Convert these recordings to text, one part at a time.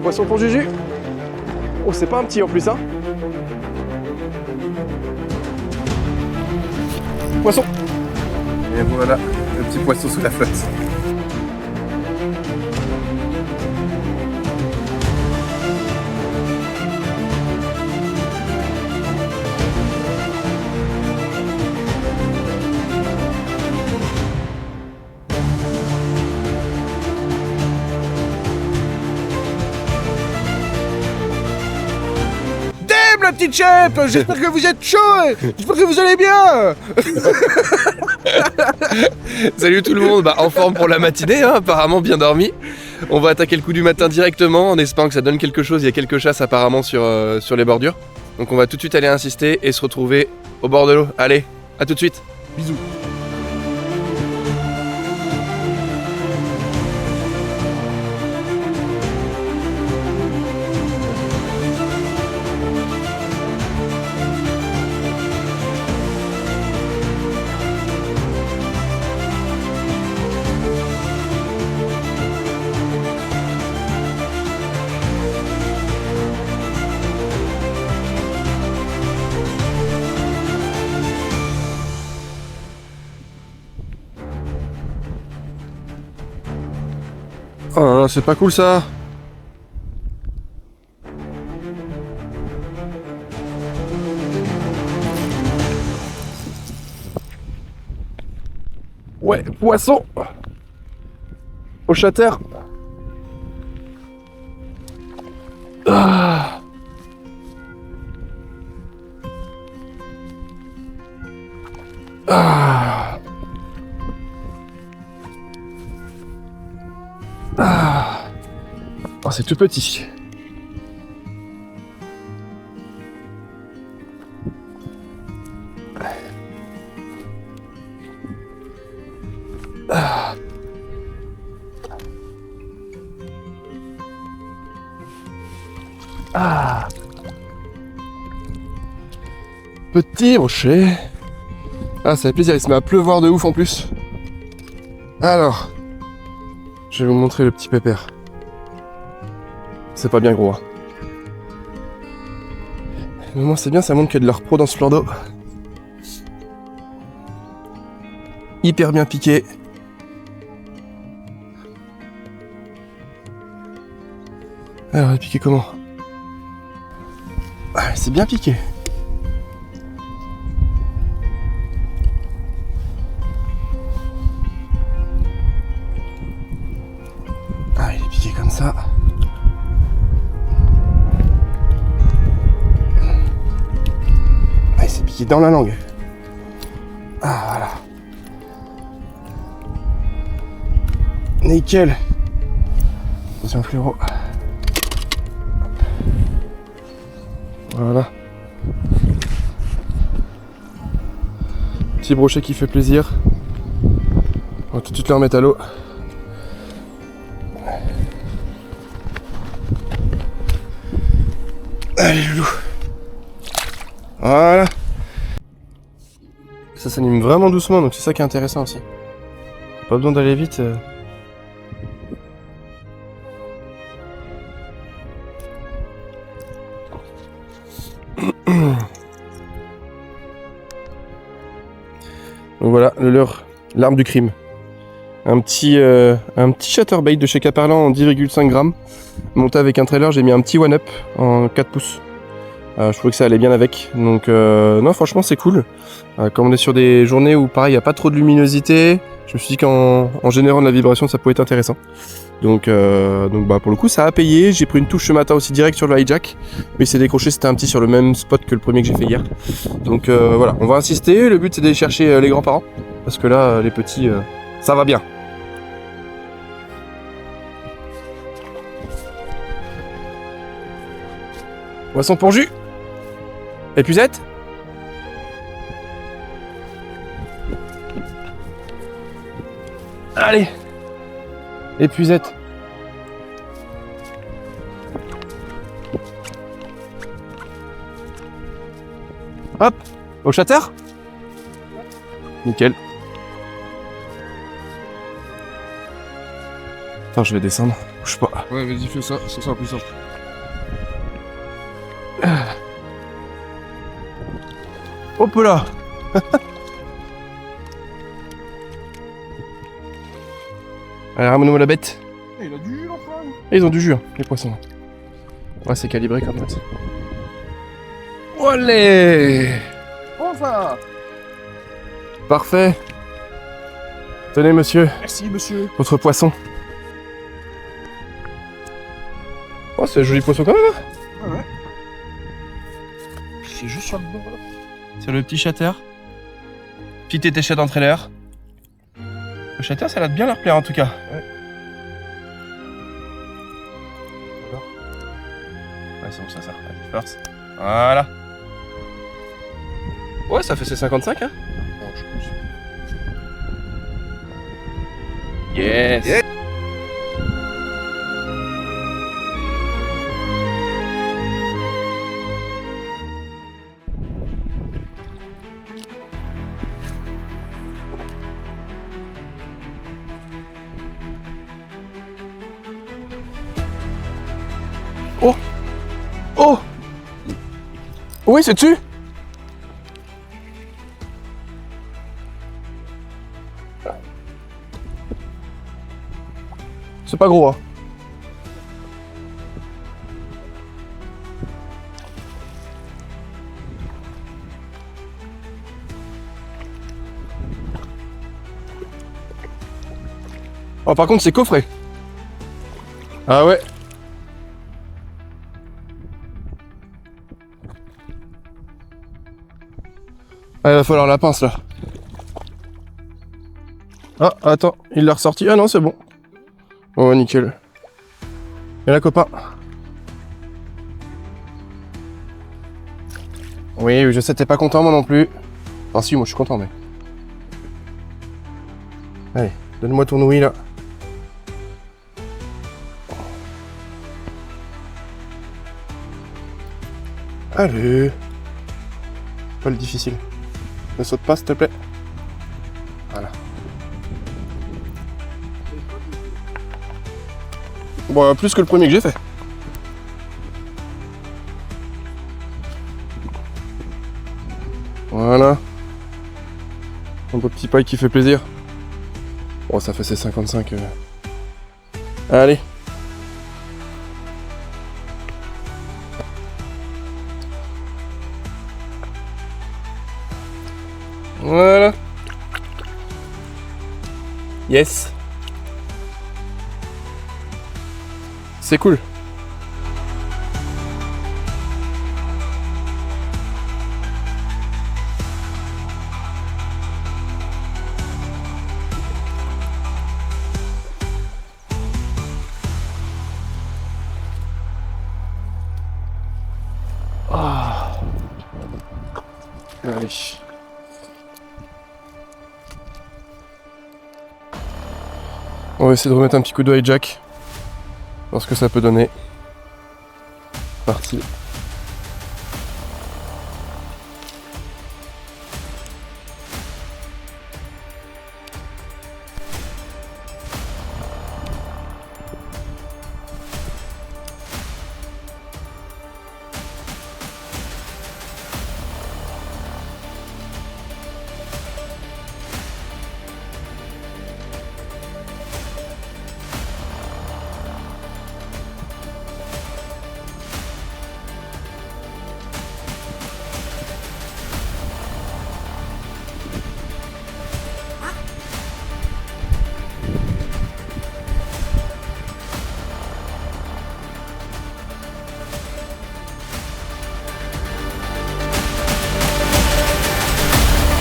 Poisson pour Juju. Oh, c'est pas un petit en plus, hein. Poisson. Et voilà, le petit poisson sous la flotte. La petite chef, j'espère que vous êtes chaud, j'espère que vous allez bien. Salut tout le monde, en forme pour la matinée, hein, apparemment bien dormi. On va attaquer le coup du matin directement en espérant que ça donne quelque chose. Il y a quelques chasses apparemment sur les bordures. Donc on va tout de suite aller insister et se retrouver au bord de l'eau. Allez, à tout de suite. Bisous. Oh là là, c'est pas cool ça. Ouais, poisson. Au chatter. Ah. Ah. Ah. Oh, c'est tout petit. Ah. Ah. Petit rocher. Ah, ça fait plaisir, il se met à pleuvoir de ouf en plus. Alors, je vais vous montrer le petit pépère. C'est pas bien gros, hein. Mais moi c'est bien, ça montre qu'il y a de leur pro dans ce flanc d'eau. Hyper bien piqué. Alors, il est piqué comment? Ah, c'est bien piqué. Ah, il est piqué comme ça. Ah, il s'est piqué dans la langue. Ah, voilà. Nickel. Attention, fluoro. Voilà. Petit brochet qui fait plaisir. On va tout de suite le remettre à l'eau. Allez, loulou. Voilà. Ça s'anime vraiment doucement, donc c'est ça qui est intéressant aussi. Pas besoin d'aller vite. Donc voilà, le leurre, l'arme du crime. Un petit chatterbait de chez Caparlan en 10,5 grammes. Monté avec un trailer, j'ai mis un petit one-up en 4 pouces. Je trouvais que ça allait bien avec. Donc non, franchement c'est cool. Comme on est sur des journées où pareil, il n'y a pas trop de luminosité, je me suis dit qu'en générant de la vibration, ça pouvait être intéressant. Donc bah, pour le coup, ça a payé. J'ai pris une touche ce matin aussi direct sur le hijack. Mais il s'est décroché, c'était un petit sur le même spot que le premier que j'ai fait hier. Donc voilà, on va insister. Le but c'est d'aller chercher les grands-parents. Parce que là, les petits, ça va bien. Poisson pour jus. Épuisette. Allez. Épuisette. Hop. Au chatter. Nickel. Attends, je vais descendre. Bouge pas. Ouais, vas-y, fais ça sera plus simple. Hop là. Allez, ramène-moi la bête. Il a du jus, l'enfant. Et ils ont du jus, hein, les poissons. Ouais, c'est calibré comme ça. Olé. Enfin. Parfait. Tenez, monsieur, Merci, monsieur. votre poisson. Oh, c'est un joli poisson quand même, hein. Ouais. C'est juste sur le bord, là. C'est le petit chatter. Petit étéché dans le trailer. Le chatter, ça a l'air de bien leur plaire en tout cas. Ouais. Ouais, c'est bon, ça sert. Allez, force. Voilà. Ouais, ça fait ses 55, hein. Non, je pense. Yes. Yes. Oh. Oh. Oui, c'est dessus. C'est pas gros, hein. Oh, par contre, c'est coffré. Ah ouais. Ah, il va falloir la pince là. Ah, attends, il l'a ressorti. Ah non, c'est bon. Oh, nickel. Et là, copain. Oui, oui, je sais, t'es pas content, moi non plus. Enfin, si, moi je suis content, mais. Allez, donne-moi ton ouïe là. Allez. Pas le difficile. Ne saute pas, s'il te plaît. Voilà. Bon, plus que le premier que j'ai fait. Voilà. Un beau petit paille qui fait plaisir. Bon, ça fait ses 55. Allez. Voilà. Yes. C'est cool. Ah. Allez. On va essayer de remettre un petit coup de high jack. Voir ce que ça peut donner. Parti.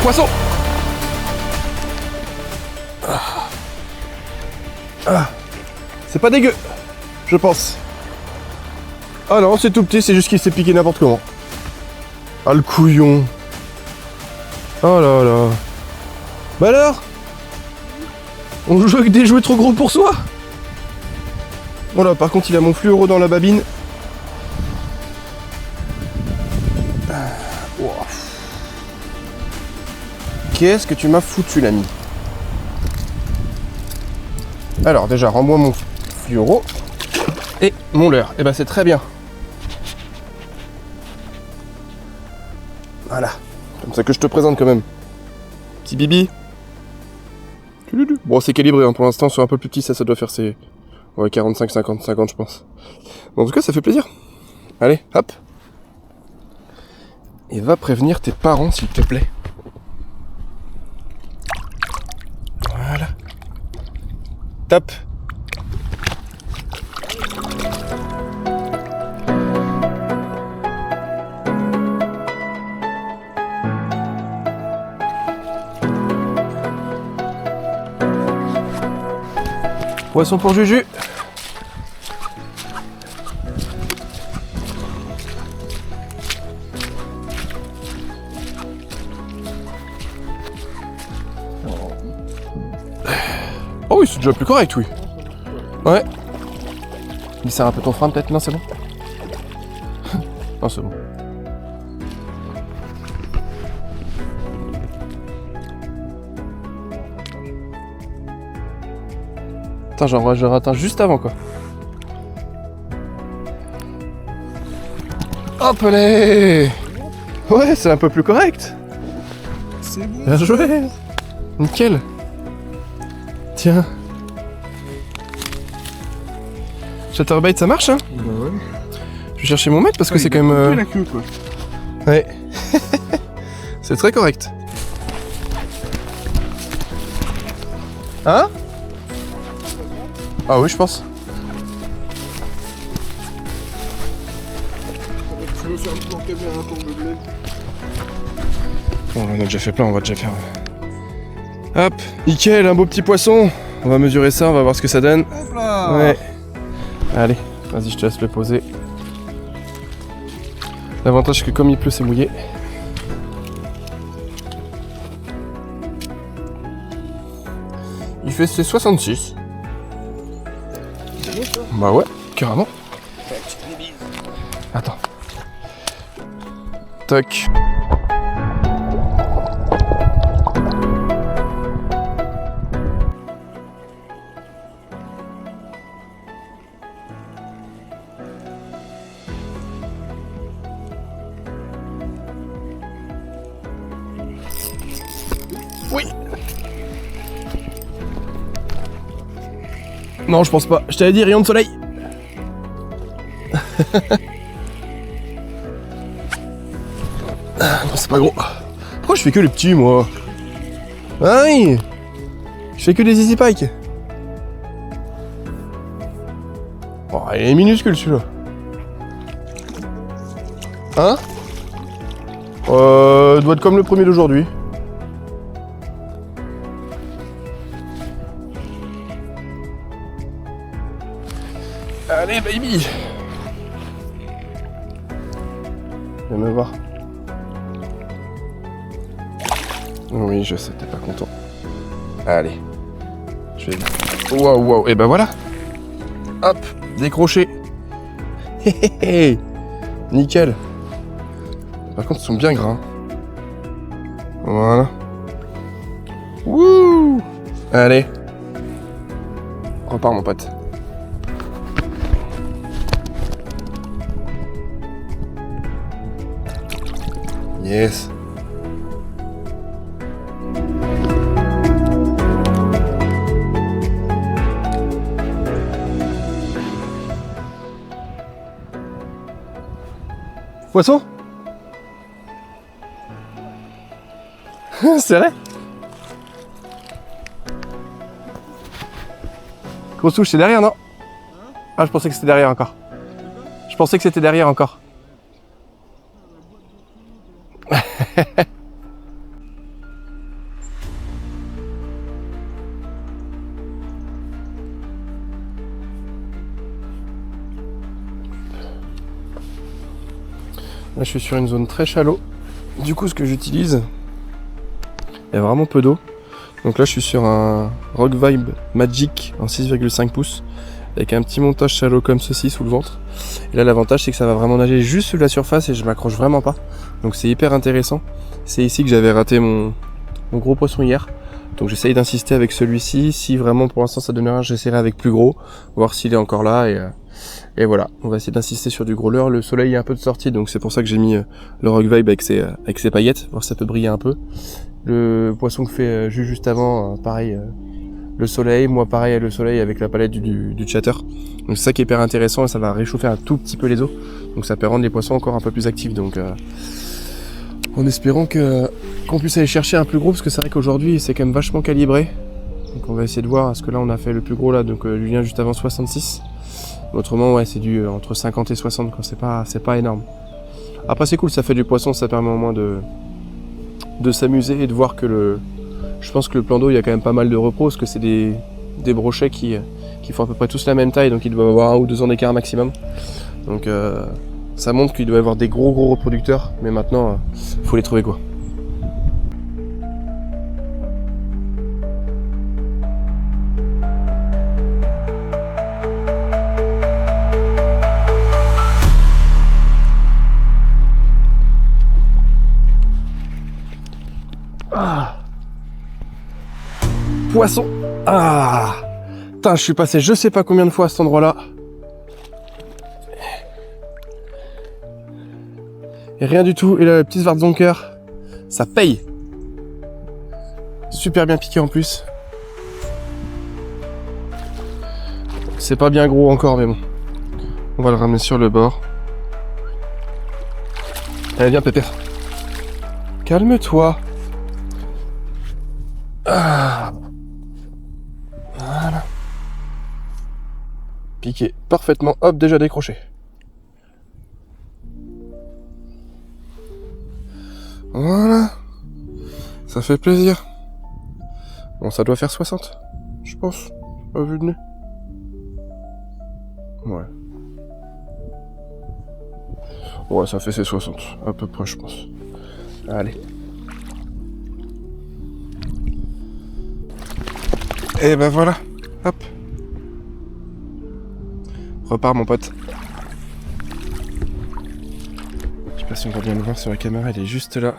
Poisson. C'est pas dégueu, je pense. Ah non, c'est tout petit, c'est juste qu'il s'est piqué n'importe comment. Ah le couillon. Oh là là. Bah alors, on joue avec des jouets trop gros pour soi. Voilà, par contre il a mon fluoro dans la babine. Wow. Qu'est-ce que tu m'as foutu l'ami? Alors déjà, rends-moi fluoro et mon leurre. Et ben c'est très bien. Voilà, comme ça que je te présente quand même. Petit bibi. Bon, c'est calibré hein. Pour l'instant, sur un peu plus petit, ça doit faire ses 45, 50, 50 je pense. Bon, en tout cas, ça fait plaisir. Allez, hop. Et va prévenir tes parents s'il te plaît. Voilà. Top. Poisson pour Juju. Oh oui, c'est déjà plus correct, oui. Ouais. Il serre un peu ton frein peut-être? Non, c'est bon. Non, c'est bon. Putain, je ratteins juste avant quoi. Hop là. Ouais, c'est un peu plus correct. C'est bon. Bien joué. Nickel. Tiens. Chatterbait, ça marche hein? Bah ouais. Je vais chercher mon mètre parce que c'est quand même... la queue quoi. Ouais. C'est très correct. Hein? Ah oui, je pense. Je veux faire un plan caméra pour meubler. Bon, on en a déjà fait plein, on va déjà faire... Hop, nickel, un beau petit poisson. On va mesurer ça, on va voir ce que ça donne. Hop là. Ouais. Allez, vas-y, je te laisse le poser. L'avantage c'est que comme il pleut, c'est mouillé. Il fait ses 66. C'est bon ça? Bah ouais, carrément. Attends. Toc. Oui. Non, je pense pas. Je t'avais dit rayon de soleil. Ah, non, c'est pas gros. Pourquoi je fais que les petits, moi? Ah oui. Je fais que des easy pike. Oh, il est minuscule celui-là. Hein? Doit être comme le premier d'aujourd'hui. Allez, baby! Viens me voir. Oui, je sais, t'es pas content. Allez. Je vais... Waouh, waouh, et ben voilà! Hop, décroché! Hé hé hé! Nickel! Par contre, ils sont bien gras. Voilà. Wouh! Allez! Repars, mon pote. Yes. Poisson? C'est vrai? Grosse touche, c'est derrière, non? Ah, je pensais que c'était derrière encore. Je pensais que c'était derrière encore. Là, je suis sur une zone très shallow. Du coup, ce que j'utilise, il y a vraiment peu d'eau. Donc là, je suis sur un Rock Vibe Magic en 6,5 pouces avec un petit montage shallow comme ceci sous le ventre. Et là, l'avantage, c'est que ça va vraiment nager juste sous la surface et je m'accroche vraiment pas. Donc c'est hyper intéressant. C'est ici que j'avais raté mon gros poisson hier. Donc j'essaye d'insister avec celui-ci. Si vraiment pour l'instant ça donne rien, j'essaierai avec plus gros, voir s'il est encore là et voilà. On va essayer d'insister sur du gros leurre. Le soleil est un peu de sortie, donc c'est pour ça que j'ai mis le Rock Vibe avec ses paillettes, voir si ça peut briller un peu. Le poisson que fait juste avant, pareil, le soleil, moi pareil le soleil avec la palette du chatter. Donc c'est ça qui est hyper intéressant et ça va réchauffer un tout petit peu les eaux. Donc ça peut rendre les poissons encore un peu plus actifs. Donc en espérant qu'on puisse aller chercher un plus gros, parce que c'est vrai qu'aujourd'hui c'est quand même vachement calibré. Donc on va essayer de voir, parce que là on a fait le plus gros là, donc Julien juste avant 66. Autrement ouais c'est du entre 50 et 60 quoi, c'est pas énorme. Après c'est cool, ça fait du poisson, ça permet au moins de s'amuser et de voir que je pense que le plan d'eau il y a quand même pas mal de repos, parce que c'est des brochets qui font à peu près tous la même taille, donc ils doivent avoir 1 ou 2 ans d'écart maximum. Donc ça montre qu'il doit y avoir des gros reproducteurs, mais maintenant faut les trouver quoi. Ah. Poisson. Ah. Putain, je suis passé je sais pas combien de fois à cet endroit-là. Et rien du tout. Et là, le petit Schwarzonker, ça paye. Super bien piqué en plus. C'est pas bien gros encore, mais bon. On va le ramener sur le bord. Allez, viens, Pépère. Calme-toi. Ah. Voilà. Piqué parfaitement. Hop, déjà décroché. Voilà. Ça fait plaisir. Bon, ça doit faire 60, je pense, à vue de nez. Ouais. Ouais, ça fait ses 60, à peu près, je pense. Allez. Et ben voilà. Hop. Repars, mon pote. Je sais pas si on va bien le voir sur la caméra, il est juste là.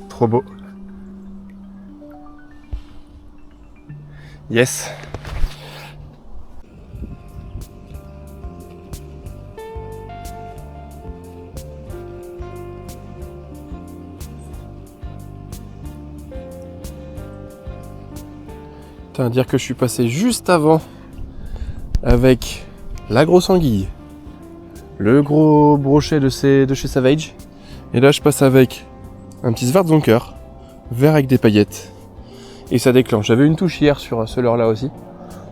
Trop beau. Yes. Putain, dire que je suis passé juste avant avec la grosse anguille, le gros brochet de chez Savage, et là je passe avec un petit Schwarzonker, vert avec des paillettes, et ça déclenche. J'avais une touche hier sur ce leurre là aussi,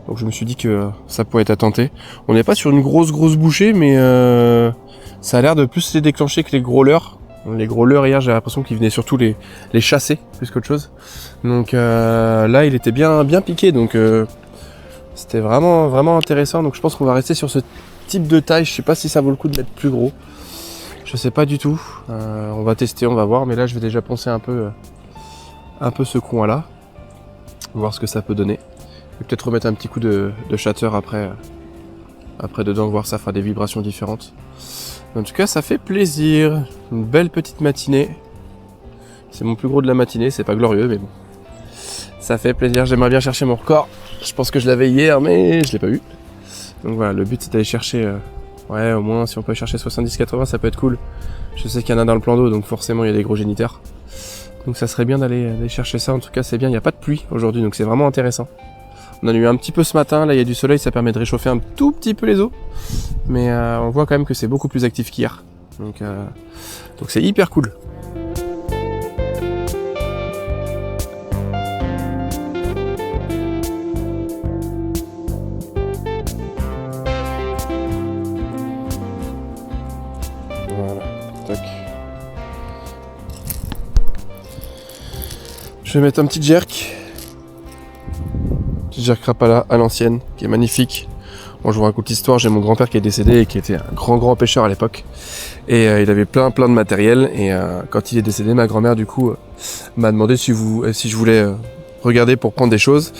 donc je me suis dit que ça pourrait être à tenter. On n'est pas sur une grosse bouchée, mais ça a l'air de plus se déclencher que les gros leurres. Les gros leurres hier, j'ai l'impression qu'ils venaient surtout les chasser plus qu'autre chose. Donc là il était bien piqué, donc c'était vraiment intéressant. Donc je pense qu'on va rester sur ce type de taille. Je sais pas si ça vaut le coup de mettre plus gros. Je sais pas du tout. On va tester, on va voir. Mais là je vais déjà poncer un peu ce coin là. Voir ce que ça peut donner. Et peut-être remettre un petit coup de shatter après dedans, voir ça fera des vibrations différentes. En tout cas ça fait plaisir. Une belle petite matinée. C'est mon plus gros de la matinée, c'est pas glorieux mais bon. Ça fait plaisir, j'aimerais bien chercher mon record. Je pense que je l'avais hier mais je l'ai pas eu. Donc voilà, le but c'est d'aller chercher, ouais au moins si on peut chercher 70-80 ça peut être cool. Je sais qu'il y en a dans le plan d'eau donc forcément il y a des gros géniteurs. Donc ça serait bien d'aller chercher ça, en tout cas c'est bien, il n'y a pas de pluie aujourd'hui donc c'est vraiment intéressant. On en a eu un petit peu ce matin, là il y a du soleil, ça permet de réchauffer un tout petit peu les eaux. Mais on voit quand même que c'est beaucoup plus actif qu'hier. Donc c'est hyper cool. Voilà, tac. Je vais mettre un petit jerk. Petit jerk Rapala à l'ancienne, qui est magnifique. Bon, je vous raconte l'histoire, j'ai mon grand-père qui est décédé et qui était un grand pêcheur à l'époque. Et il avait plein de matériel. Et quand il est décédé, ma grand-mère du coup m'a demandé si je voulais regarder pour prendre des choses.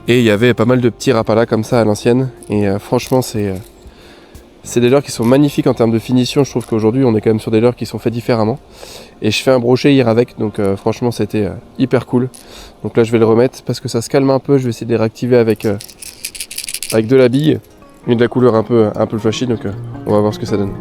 Et il y avait pas mal de petits Rapala comme ça à l'ancienne. Et franchement, c'est C'est des leurres qui sont magnifiques en termes de finition. Je trouve qu'aujourd'hui on est quand même sur des leurres qui sont faits différemment. Et je fais un brochet hier avec, donc franchement c'était hyper cool. Donc là je vais le remettre parce que ça se calme un peu. Je vais essayer de les réactiver avec de la bille et de la couleur un peu flashy. Donc on va voir ce que ça donne.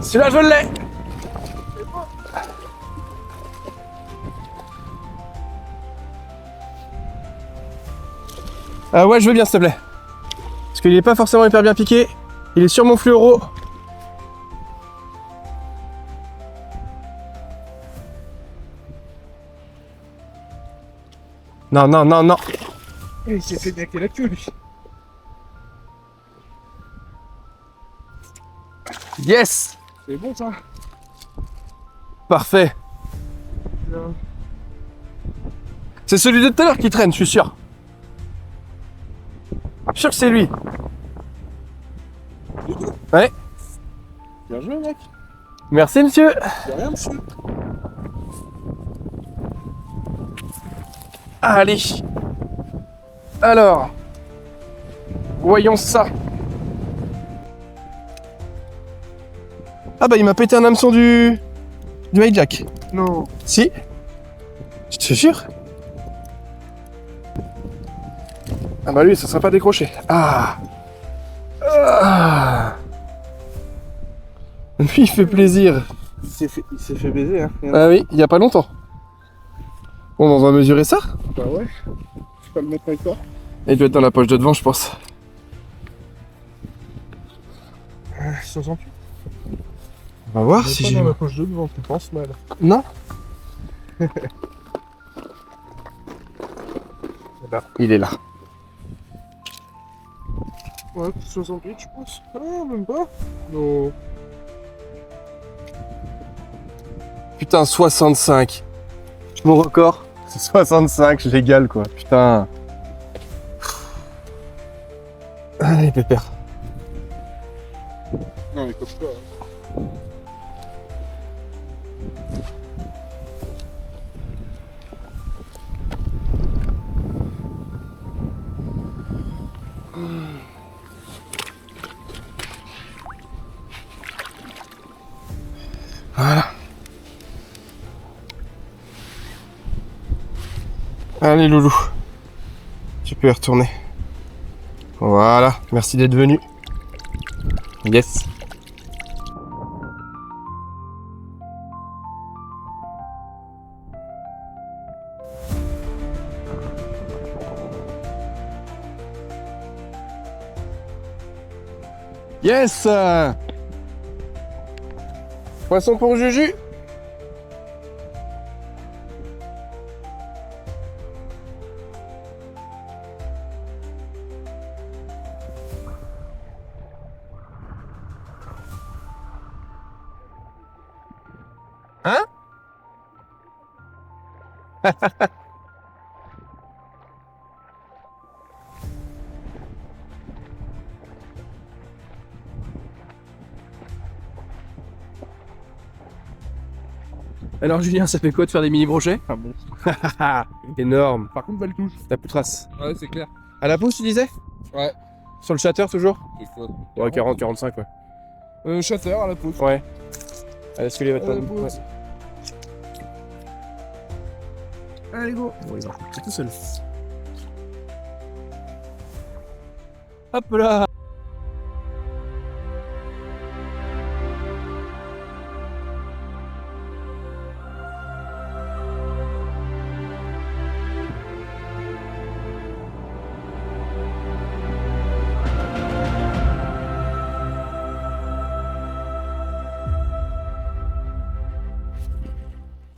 Celui-là, je l'ai! Ouais, je veux bien, s'il te plaît. Parce qu'il est pas forcément hyper bien piqué. Il est sur mon fluoro. Non, non, non, non. Il s'est fait niquer la queue, lui. Yes! C'est bon, ça. Parfait. C'est celui de tout à l'heure qui traîne, je suis sûr. Je suis sûr que c'est lui. Ouais. Bien joué, mec. Merci, monsieur. Y'a rien, monsieur. Allez. Alors. Voyons ça. Ah bah il m'a pété un hameçon du hijack. Non. Si. Je te jure. Ah bah lui ça sera pas décroché. Ah. Ah. Lui il fait plaisir. Il s'est fait baiser, hein. Ah oui, il y a pas longtemps. Bon on va mesurer ça. Bah ouais. Je peux le mettre avec toi. Il doit être dans la poche de devant je pense. 68. On va voir Si si pas j'ai... dans la poche de devant, tu penses mal. Non. Là. Il est là. Ouais, 68, je pense. Ah, même pas. Non. Putain, 65. Mon record, c'est 65, je l'égale quoi. Putain. Allez, pépère. Non, mais comme pas. Voilà. Allez, loulou. Tu peux y retourner. Voilà. Merci d'être venu. Yes. Yes. Poisson pour Juju. Hein? Alors Julien, ça fait quoi de faire des mini brochets? Ah bon. Énorme. Par contre, belle touche. T'as plus de traces. Ouais, c'est clair. À la pousse, tu disais? Ouais. Sur le shatter toujours? Il faut. Ouais, 40, 45 ouais. Shatter à la pousse. Ouais. Allez, est-ce que les À la vêtements? pousse. Allez, go. Bon, il va c'est tout seul. Hop là.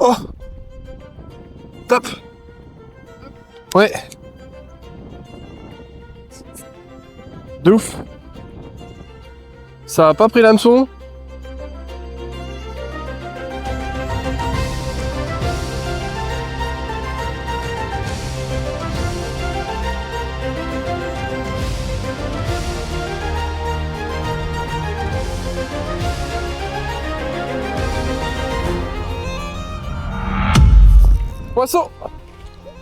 Oh! Top! Ouais! De ouf! Ça a pas pris l'hameçon? Poisson.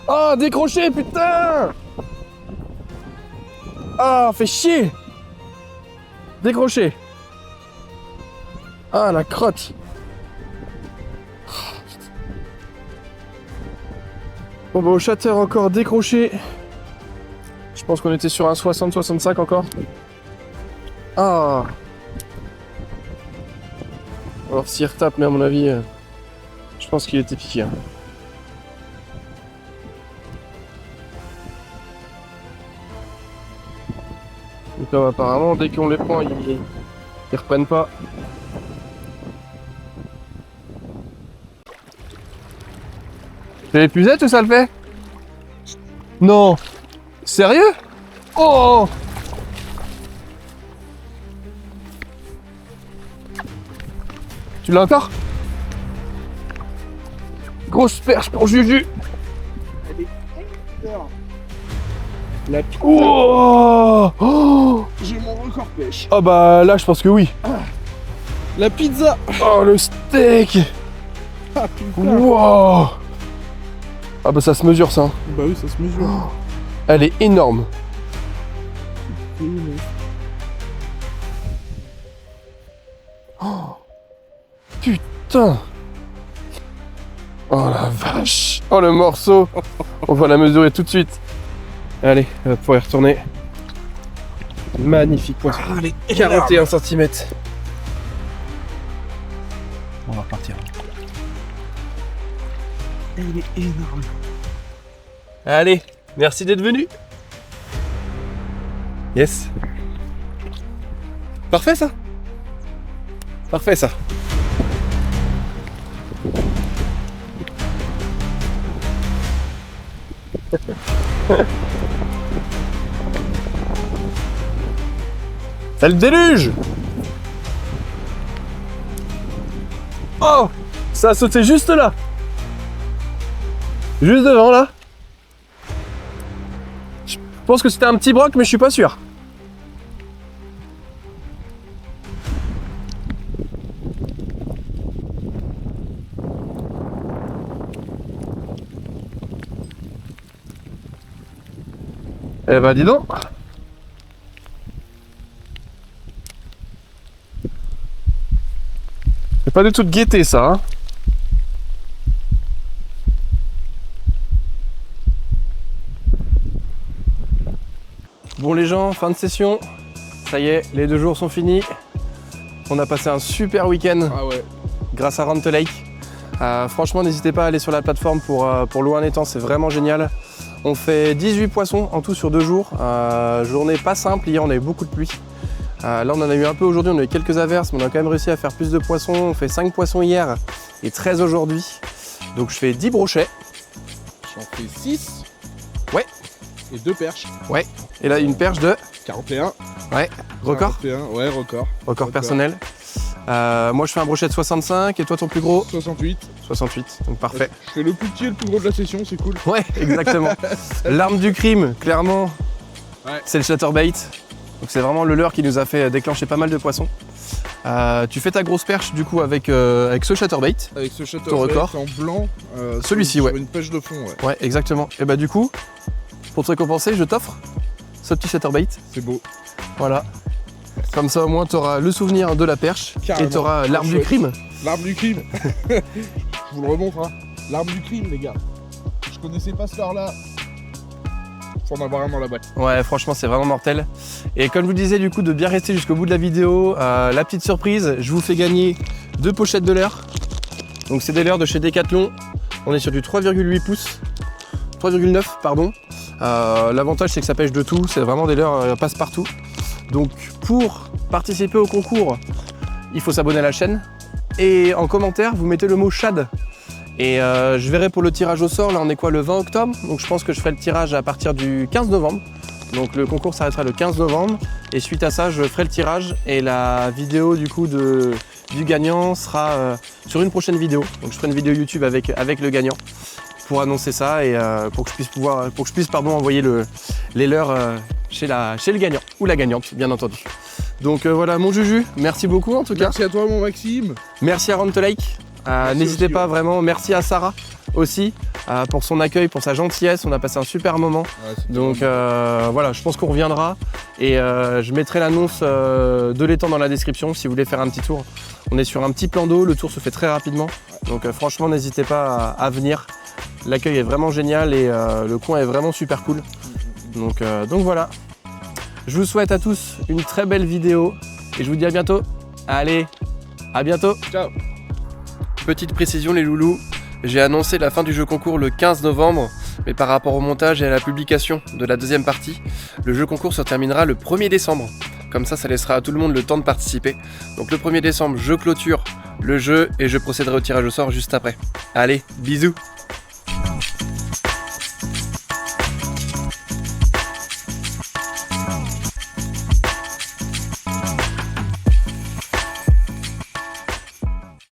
Ah, décroché, putain. Ah, fait chier. Décroché. Ah, la crotte. Bon bah au shatter encore décroché. Je pense qu'on était sur un 60-65 encore. Ah. Alors s'il retape, mais à mon avis, je pense qu'il était piqué. Hein. Donc là, apparemment, dès qu'on les prend, ils reprennent pas. C'est l'épuisette ou ça le fait? Non. Sérieux? Oh! Tu l'as encore? Grosse perche pour Juju. La Oh! Oh! J'ai mon record pêche. Ah bah là je pense que oui. La pizza. Oh le steak! Ah putain. Wow! Ah bah ça se mesure ça. Bah oui, ça se mesure. Elle est énorme. Oh, putain! Oh la vache! Oh le morceau! On va la mesurer tout de suite. Allez, on va pouvoir y retourner. Magnifique poisson. Ah, elle est 41 cm. On va repartir. Elle est énorme. Allez, merci d'être venu. Yes. Parfait ça. Parfait ça. C'est le déluge. Oh, ça a sauté juste là. Juste devant là. Je pense que c'était un petit broc mais je suis pas sûr. Eh ben dis donc. C'est pas du tout de gaieté ça hein. Bon les gens, fin de session. Ça y est, les 2 jours sont finis. On a passé un super week-end Ah ouais. grâce à Run to Lake. Franchement, n'hésitez pas à aller sur la plateforme pour l'eau en étang, c'est vraiment génial. On fait 18 poissons en tout sur 2 jours. Journée pas simple, hier on a eu beaucoup de pluie. Là on en a eu un peu aujourd'hui, on a eu quelques averses, mais on a quand même réussi à faire plus de poissons. On fait 5 poissons hier et 13 aujourd'hui. Donc je fais 10 brochets. J'en fais 6. Ouais. Et 2 perches. Ouais. Et là une perche de 41. ouais, record. 41, ouais, record. Record personnel. Moi je fais un brochet de 65 et toi ton plus gros 68. 68, donc parfait. Je fais le plus petit et le plus gros de la session, c'est cool. Ouais, exactement. L'arme du crime, clairement, Ouais. c'est le chatterbait. Donc c'est vraiment le leurre qui nous a fait déclencher pas mal de poissons. Tu fais ta grosse perche du coup avec ce chatterbait. Avec ce chatterbait Ton record. en blanc. Celui-ci, sur ouais. une pêche de fond, ouais. Ouais, exactement. Et bah du coup, pour te récompenser, je t'offre ce petit chatterbait. C'est beau. Voilà. Comme ça au moins tu auras le souvenir de la perche Carrément. et tu auras l'arme du Chouette. crime. L'arme du crime. Je vous le remontre, hein. L'arme du crime, les gars. Je connaissais pas ce leurre-là. Faut en avoir un dans la boîte. Ouais, franchement, c'est vraiment mortel. Et comme je vous disais, du coup, de bien rester jusqu'au bout de la vidéo, la petite surprise, je vous fais gagner 2 pochettes de leurre. Donc, c'est des leurres de chez Decathlon. On est sur du 3,8 pouces. 3,9, pardon. L'avantage, c'est que ça pêche de tout. C'est vraiment des leurres passe-partout. Donc, pour participer au concours, il faut s'abonner à la chaîne. Et en commentaire, vous mettez le mot Shad. Et je verrai pour le tirage au sort, là on est quoi, le 20 octobre, donc je pense que je ferai le tirage à partir du 15 novembre. Donc le concours s'arrêtera le 15 novembre et suite à ça je ferai le tirage et la vidéo du coup du gagnant sera sur une prochaine vidéo. Donc je ferai une vidéo YouTube avec le gagnant pour annoncer ça et pour que je puisse envoyer les leurres chez le gagnant ou la gagnante bien entendu. Donc voilà mon Juju, merci beaucoup en tout cas. Merci à toi, mon Maxime. Merci à Run to Lake. N'hésitez aussi, pas vraiment. Merci à Sarah aussi pour son accueil, pour sa gentillesse. On a passé un super moment. Ouais, c'était Donc vraiment- voilà, je pense qu'on reviendra. Et je mettrai l'annonce de l'étang dans la description si vous voulez faire un petit tour. On est sur un petit plan d'eau, le tour se fait très rapidement. Donc franchement, n'hésitez pas à venir. L'accueil est vraiment génial et le coin est vraiment super cool. Donc voilà. Je vous souhaite à tous une très belle vidéo et je vous dis à bientôt. Allez, à bientôt. Ciao. Petite précision les loulous, j'ai annoncé la fin du jeu concours le 15 novembre, mais par rapport au montage et à la publication de la deuxième partie, le jeu concours se terminera le 1er décembre. Comme ça laissera à tout le monde le temps de participer. Donc le 1er décembre, je clôture le jeu et je procéderai au tirage au sort juste après. Allez, bisous!